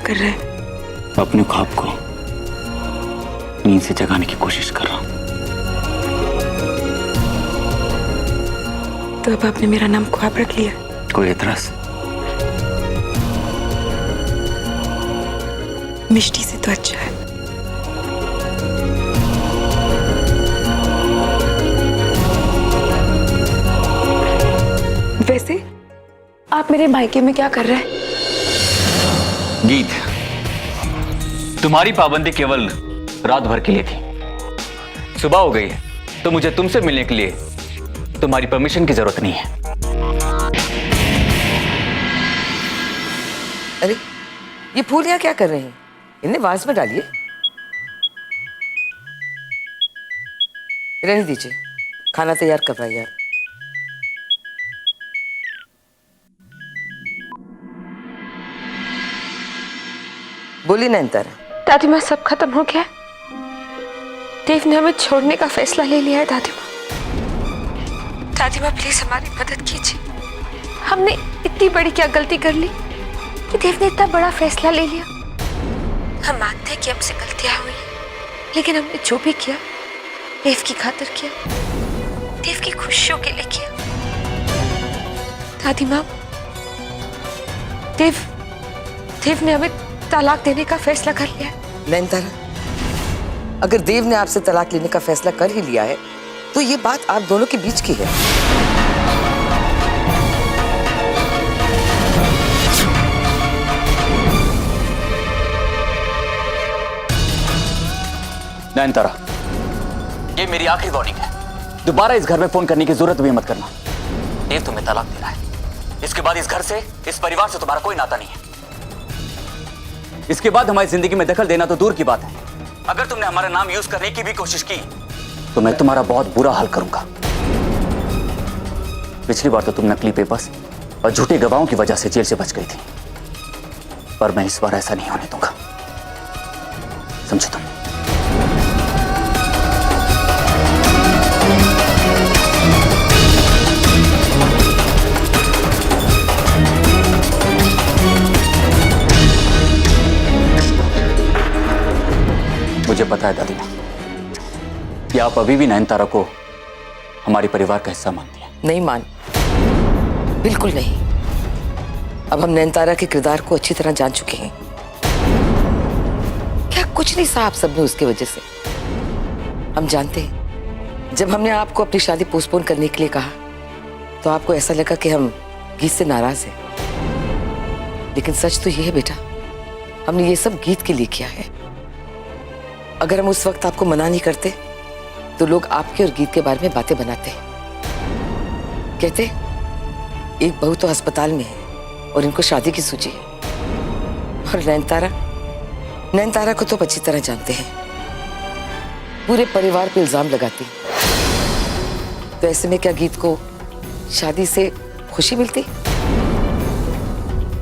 कर रहे हैं? अपने ख्वाब को नींद से जगाने की कोशिश कर रहा हूं। तो अब आपने मेरा नाम ख्वाब रख लिया? कोई एतराज? मिष्टी से तो अच्छा है। वैसे आप मेरे मायके में क्या कर रहे हैं? गीत, तुम्हारी पाबंदी केवल रात भर के लिए थी। सुबह हो गई है तो मुझे तुमसे मिलने के लिए तुम्हारी परमिशन की जरूरत नहीं है। अरे ये फूल यहाँ क्या कर रहे हैं? इन्हें वाज में डालिए। रहने दीजिए, खाना तैयार करवाइए आप। बोलिए नयनतारा। दादी माँ, सब खत्म हो गया है। देव ने हमें छोड़ने का फैसला ले लिया है। दादी माँ, दादी माँ प्लीज हमारी मदद कीजिए। हमने इतनी बड़ी क्या गलती कर ली कि देव ने इतना बड़ा फैसला ले लिया। हम मानते हैं कि हमसे गलतियां हुई, लेकिन हमने जो भी किया देव की खातिर किया, देव की खुशियों के लिए किया। दादी माँ, देव ने हमें तलाक देने का फैसला कर लिया है। नयनतारा, अगर देव ने आपसे तलाक लेने का फैसला कर ही लिया है तो ये बात आप दोनों के बीच की है। नयनतारा, ये मेरी आखिरी वार्निंग है। दोबारा इस घर में फोन करने की जरूरत भी मत करना। देव तुम्हें तलाक दे रहा है। इसके बाद इस घर से, इस परिवार से तुम्हारा कोई नाता नहीं है। इसके बाद हमारी जिंदगी में दखल देना तो दूर की बात है, अगर तुमने हमारा नाम यूज करने की भी कोशिश की तो मैं तुम्हारा बहुत बुरा हाल करूंगा। पिछली बार तो तुम नकली पेपर्स और झूठे गवाहों की वजह से जेल से बच गई थी, पर मैं इस बार ऐसा नहीं होने दूंगा, समझो तुम? मुझे पता है दादी माँ कि आप अभी भी नयनतारा को हमारे परिवार का हिस्सा मानती हैं। नहीं मान, बिल्कुल नहीं। अब हम नयनतारा के किरदार को अच्छी तरह जान चुके हैं। क्या कुछ नहीं सहा आप सबने उसके वजह से। हम जानते हैं, जब हमने आपको अपनी शादी पोस्टपोन करने के लिए कहा तो आपको ऐसा लगा कि हम गीत से नाराज हैं, लेकिन सच तो यह है बेटा, हमने ये सब गीत के लिए किया है। अगर हम उस वक्त आपको मना नहीं करते तो लोग आपके और गीत के बारे में बातें बनाते हैं। कहते एक बहू तो अस्पताल में है और इनको शादी की सूची है, और नयनतारा को तो अच्छी तरह जानते हैं, पूरे परिवार पे इल्जाम लगाती। तो ऐसे में क्या गीत को शादी से खुशी मिलती?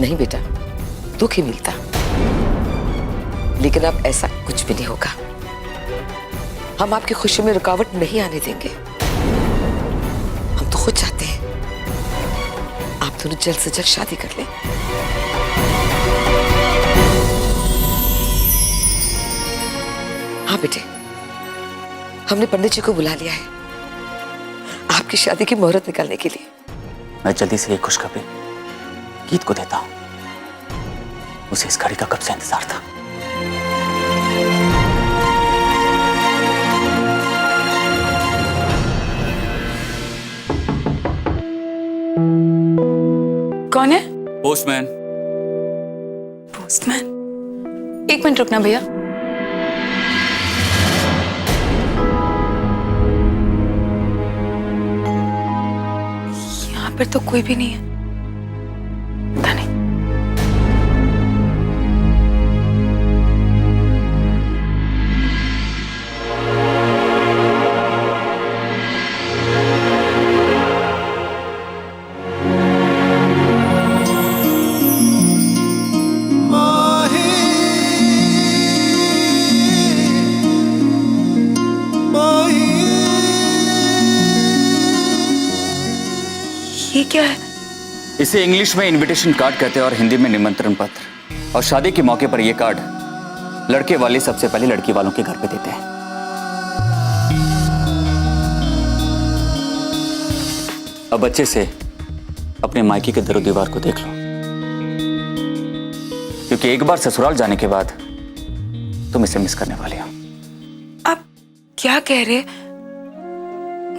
नहीं बेटा, दुख ही मिलता। लेकिन अब ऐसा कुछ भी नहीं होगा। हम आपकी खुशी में रुकावट नहीं आने देंगे। हम तो खुद चाहते हैं आप दोनों जल्द से जल्द शादी कर लें। हाँ बेटे, हमने पंडित जी को बुला लिया है आपकी शादी की मुहूर्त निकालने के लिए। मैं जल्दी से ये खुशखबरी गीत को देता हूं। उसे इस घड़ी का कब से इंतजार था। कौन है? पोस्टमैन। पोस्टमैन? एक मिनट रुकना भैया। यहाँ पर तो कोई भी नहीं है। पता नहीं। ये क्या है? इसे इंग्लिश में इनविटेशन कार्ड कहते हैं और हिंदी में निमंत्रण पत्र। और शादी के मौके पर यह कार्ड लड़के वाले सबसे पहले लड़की वालों के घर पे देते हैं। अब अच्छे से अपने मायके के दरो दीवार को देख लो, क्योंकि एक बार ससुराल जाने के बाद तुम इसे मिस करने वाले हो। आप क्या कह रहे?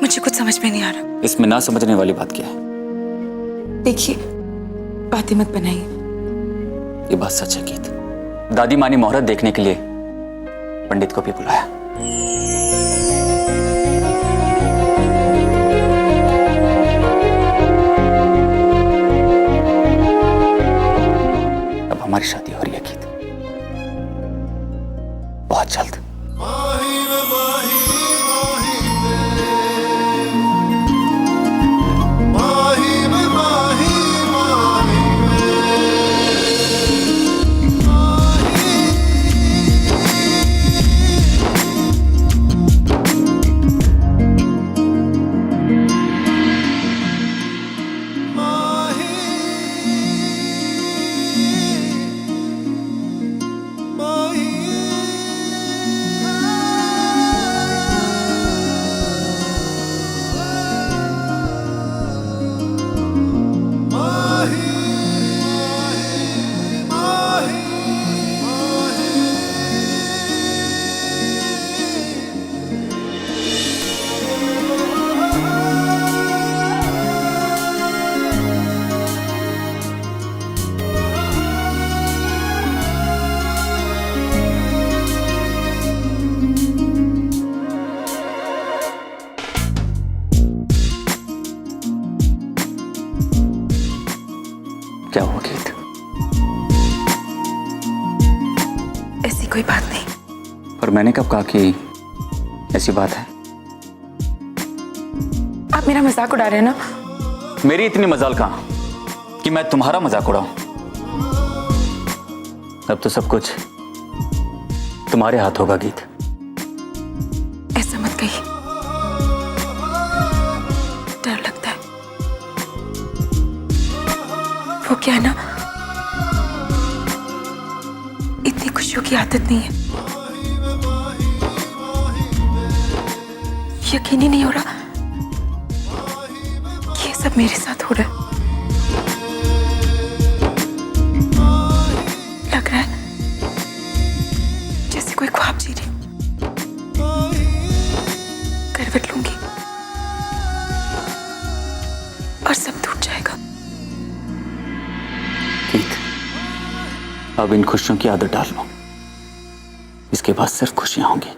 मुझे कुछ समझ में नहीं आ रहा। इसमें ना समझने वाली बात क्या है? देखिए, बातें मत बनाइए। ये बात सच है गीत। दादी माँ ने मुहूर्त देखने के लिए पंडित को भी बुलाया। अब हमारी शादी हो रही है गीत, बहुत जल्द। क्या हुआ गीत? ऐसी कोई बात नहीं। पर मैंने कब कहा कि ऐसी बात है? आप मेरा मजाक उड़ा रहे हैं ना? मेरी इतनी मजाल कहां कि मैं तुम्हारा मजाक उड़ाऊं। अब तो सब कुछ तुम्हारे हाथ होगा गीत। ऐसा मत कहिए, डर लगता है। वो क्या है ना, इतनी खुशियों की आदत नहीं है। यकीन ही नहीं हो रहा कि ये सब मेरे साथ हो रहा है। लग रहा है जैसे कोई ख्वाब जी रही हूं। करवट लूंगी और सब टूट जाएगा। गीत, अब इन खुशियों की आदत डाल लो। इसके बाद सिर्फ खुशियां होंगी।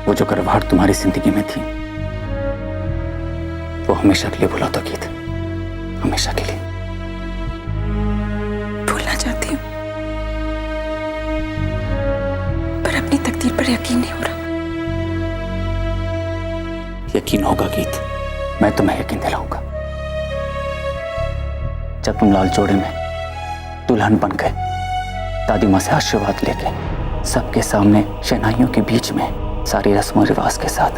वो जो करवाहट तुम्हारी जिंदगी में थी, वो हमेशा के लिए भुला दो गीत, हमेशा के लिए। भूलना चाहती हूँ, पर अपनी तकदीर पर यकीन नहीं हो रहा। यकीन होगा गीत, मैं तुम्हें यकीन दिलाऊंगा। जब तुम लाल जोड़े में दुल्हन बन गए, दादी माँ से आशीर्वाद लेके, सबके सामने शहनाइयों के बीच में, सारी रस्म और रिवाज के साथ,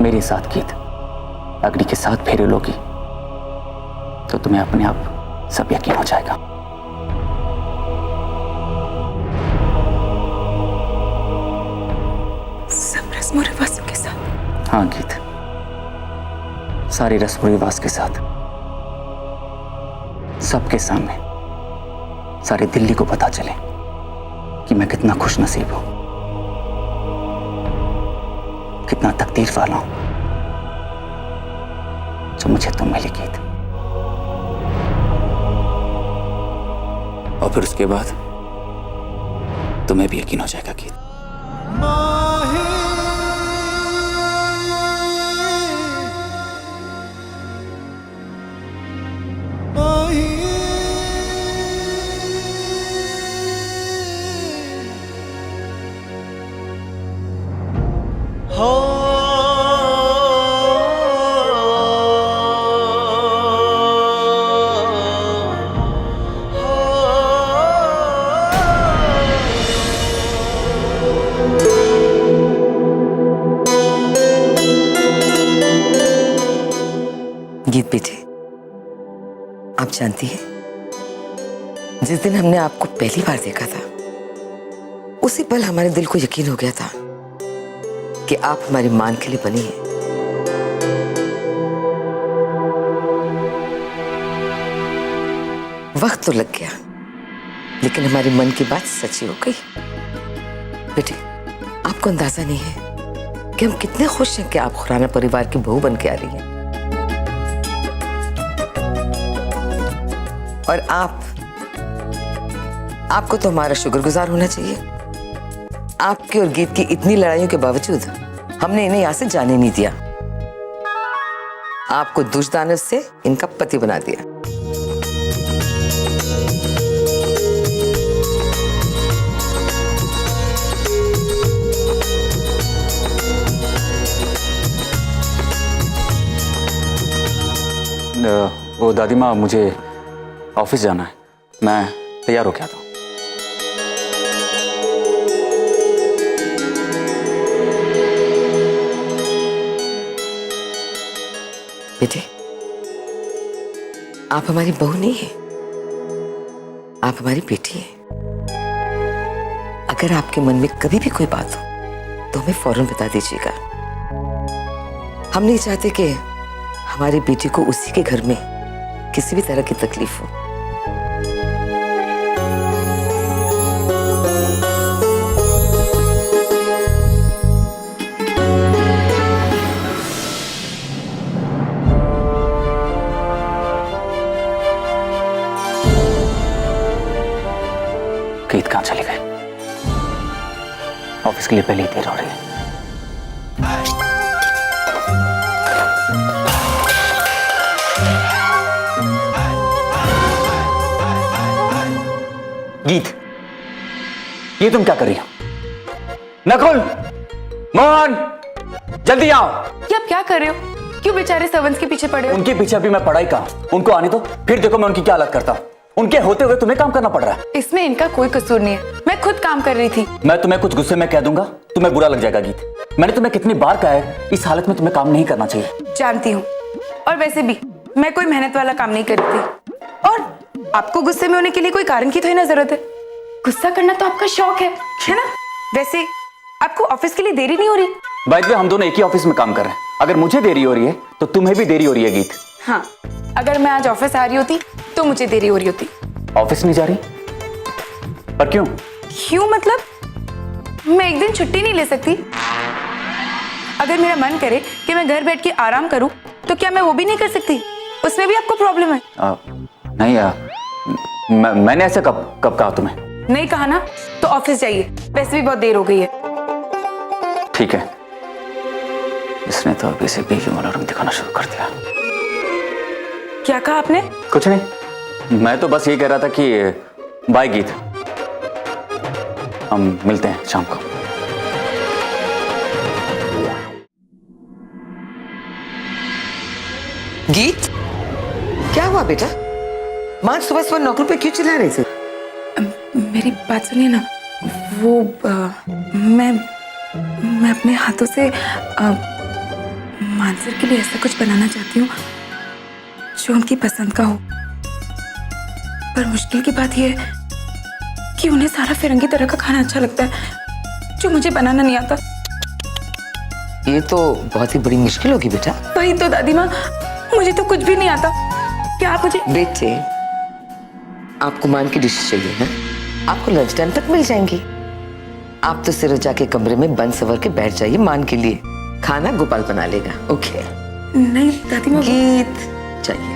मेरे साथ गीत अग्नि के साथ फेरे लोगी, तो तुम्हें अपने आप सब यकीन हो जाएगा। सब रस्म और रिवाज के साथ? हाँ गीत, सारी रस्म और रिवाज के साथ, सबके सामने, सारे दिल्ली को पता चले कि मैं कितना खुश नसीब हूं, कितना तकदीर वाला हूं जो मुझे तुम मिली गीत। और फिर उसके बाद तुम्हें भी यकीन हो जाएगा गीत। गीत बेटे, आप जानती हैं जिस दिन हमने आपको पहली बार देखा था उसी पल हमारे दिल को यकीन हो गया था कि आप हमारी मान के लिए बनी हैं। वक्त तो लग गया लेकिन हमारे मन की बात सच्ची हो गई। बेटी, आपको अंदाजा नहीं है कि हम कितने खुश हैं कि आप खुराना परिवार की बहू बन के आ रही हैं। और आपको तो हमारा शुक्रगुजार होना चाहिए। आपकी और गीत की इतनी लड़ाइयों के बावजूद हमने इन्हें यहां से जाने नहीं दिया। आपको दुष्दानव से इनका पति बना दिया। वो दादी माँ, मुझे ऑफिस जाना है, मैं तैयार हो गया था। बेटे, आप हमारी बहू नहीं है, आप हमारी बेटी हैं। अगर आपके मन में कभी भी कोई बात हो तो हमें फौरन बता दीजिएगा। हम नहीं चाहते कि हमारी बेटी को उसी के घर में किसी भी तरह की तकलीफ हो। गीत कहाँ चले गए? ऑफिस के लिए पहले ही देर हो रही है। गीत, ये तुम क्या कर रही हो? नकुल, मोहन, जल्दी आओ। ये आप क्या कर रहे हो? क्यों बेचारे सर्वेंट्स के पीछे पड़े हो? उनके पीछे अभी मैं पढ़ाई कहा, उनको आने दो, फिर देखो मैं उनकी क्या हालत करता हूं। उनके होते हुए तुम्हें काम करना पड़ रहा है। इसमें इनका कोई कसूर नहीं है, मैं खुद काम कर रही थी। मैं तुम्हें कुछ गुस्से में कह दूंगा, तुम्हें बुरा लग जाएगा। गीत, मैंने तुम्हें कितनी बार कहा है इस हालत में तुम्हें काम नहीं करना चाहिए। जानती हूँ, और वैसे भी मैं कोई मेहनत वाला काम नहीं करती। और आपको गुस्से में होने के लिए कोई कारण की तो ही ना जरूरत है। गुस्सा करना तो आपका शौक है ना? वैसे आपको ऑफिस के लिए देरी नहीं हो रही? बाय द वे, हम दोनों एक ही ऑफिस में काम कर रहे हैं। अगर मुझे देरी हो रही है तो तुम्हें भी देरी हो रही है। गीत, हाँ, अगर मैं आज ऑफिस आ रही होती तो मुझे देरी हो रही होती। ऑफिस नहीं जा रही? पर क्यों? क्यों मतलब? मैं एक दिन छुट्टी नहीं ले सकती? अगर मेरा मन करे कि मैं घर बैठ के आराम करूं तो क्या मैं वो भी नहीं कर सकती? उसमें भी आपको प्रॉब्लम है? नहीं, मैंने ऐसे कब कहा तुम्हें? नहीं कहा ना, तो ऑफिस जाइए, वैसे भी बहुत देर हो गई है। ठीक है। इसने तो अभी से बेईमान वाला रंग दिखाना शुरू कर दिया। क्या कहा आपने? कुछ नहीं, मैं तो बस ये कह रहा था कि बाय गीत, हम मिलते हैं शाम को। गीत, क्या हुआ बेटा? मां सुबह सुबह नौकरी पे क्यों चिल्ला रही थी? मेरी बात सुनिए ना, वो मैं अपने हाथों से मानसर के लिए ऐसा कुछ बनाना चाहती हूँ जो उनकी पसंद का हो। पर मुश्किल की बात यह है कि उन्हें सारा फिरंगी तरह का खाना अच्छा लगता है जो मुझे बनाना नहीं आता। ये तो बहुत ही बड़ी मुश्किल होगी बेटा। वही तो दादी माँ, मुझे तो कुछ भी नहीं आता। क्या आप मुझे? बेटे, आपको मान की डिश चाहिए ना? आपको लंच टाइम तक मिल जाएंगी। आप तो सिर्फ जाके कमरे में बंद सवर के बैठ जाइए। मान के लिए खाना गोपाल बना लेगा। ओके? नहीं दादी माँ, गीत चाहिए।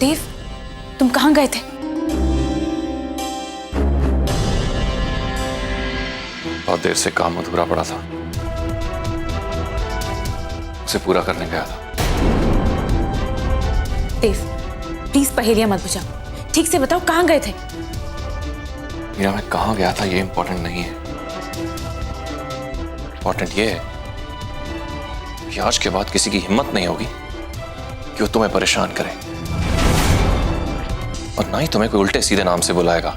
देव, तुम कहाँ गए थे? बहुत देर से काम अधूरा पड़ा था, उसे पूरा करने गया था। देव, प्लीज पहेलियां मत बुझाओ, ठीक से बताओ कहाँ गए थे? मीरा, मैं कहाँ गया था ये इंपॉर्टेंट नहीं है। इंपॉर्टेंट ये है कि आज के बाद किसी की हिम्मत नहीं होगी कि वो तुम्हें परेशान करे, और ना ही तुम्हें कोई उल्टे सीधे नाम से बुलाएगा,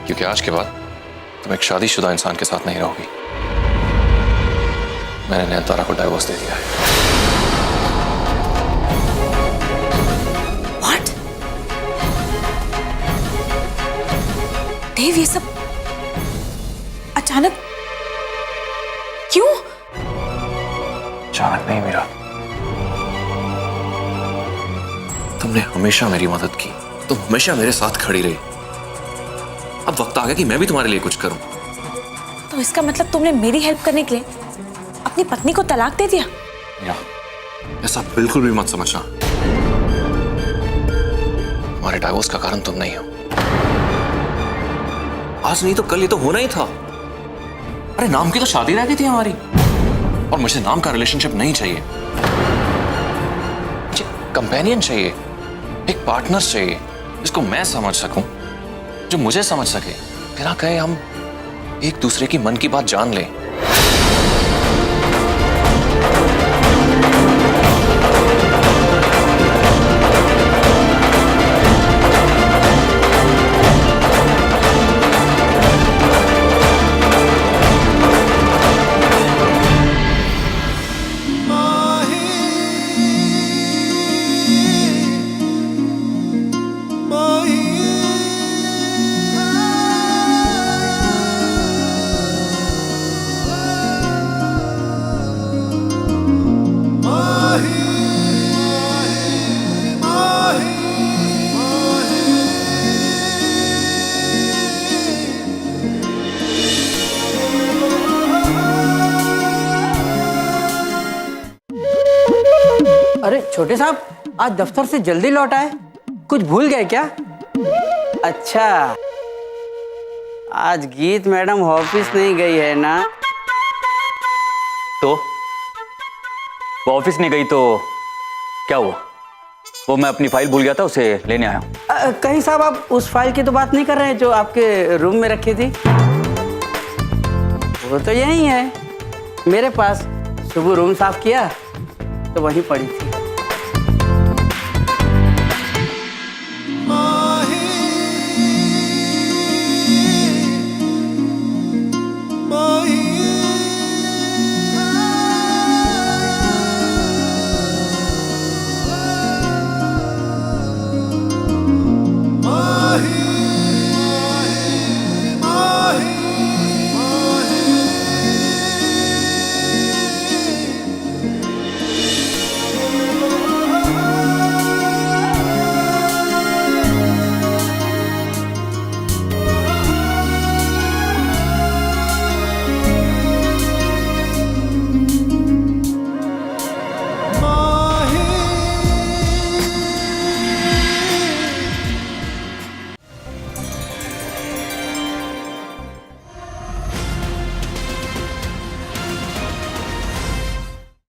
क्योंकि आज के बाद तुम एक शादीशुदा इंसान के साथ नहीं रहोगी। मैंने नयनतारा को डाइवोर्स दे दिया है। What? देव, ये सब अचानक क्यों? अचानक नहीं मीरा, तुमने हमेशा मेरी मदद की, तुम हमेशा मेरे साथ खड़ी रही। अब वक्त आ गया कि मैं भी तुम्हारे लिए कुछ करूं। तो इसका मतलब तुमने मेरी हेल्प करने के लिए अपनी पत्नी को तलाक दे दिया? मीरा, ऐसा बिल्कुल भी मत समझना। हमारे डाइवोर्स का कारण तुम नहीं हो। आज नहीं तो कल ये तो होना ही था। अरे नाम की तो शादी रह गई थी हमारी, और मुझे नाम का रिलेशनशिप नहीं चाहिए। मुझे कंपेनियन चाहिए, एक पार्टनर चाहिए जिसको मैं समझ सकूं, जो मुझे समझ सके, बिना कहे हम एक दूसरे की मन की बात जान लें। अरे छोटे साहब, आज दफ्तर से जल्दी लौट आए, कुछ भूल गए क्या? अच्छा, आज गीत मैडम ऑफिस नहीं गई है ना? तो वो ऑफिस नहीं गई तो क्या हुआ? वो मैं अपनी फाइल भूल गया था, उसे लेने आया हूं। कहीं साहब आप उस फाइल की तो बात नहीं कर रहे हैं जो आपके रूम में रखी थी? वो तो यही है मेरे पास। सुबह रूम साफ किया तो वहीं पड़ी थी।